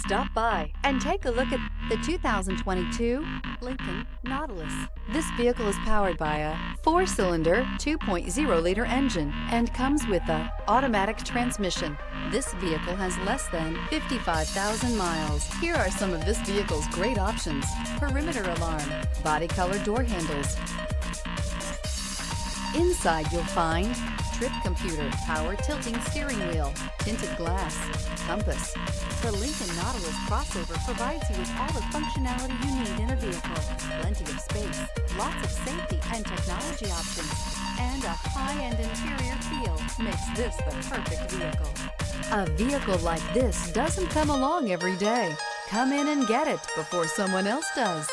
Stop by and take a look at the 2022 Lincoln Nautilus. This vehicle is powered by a 4-cylinder, 2.0-liter engine and comes with an automatic transmission. This vehicle has less than 55,000 miles. Here are some of this vehicle's great options: perimeter alarm, body color door handles. Inside you'll find trip computer, power tilting steering wheel, tinted glass, compass. The Lincoln Nautilus crossover provides you with all the functionality you need in a vehicle. Plenty of space, lots of safety and technology options, and a high-end interior feel makes this the perfect vehicle. A vehicle like this doesn't come along every day. Come in and get it before someone else does.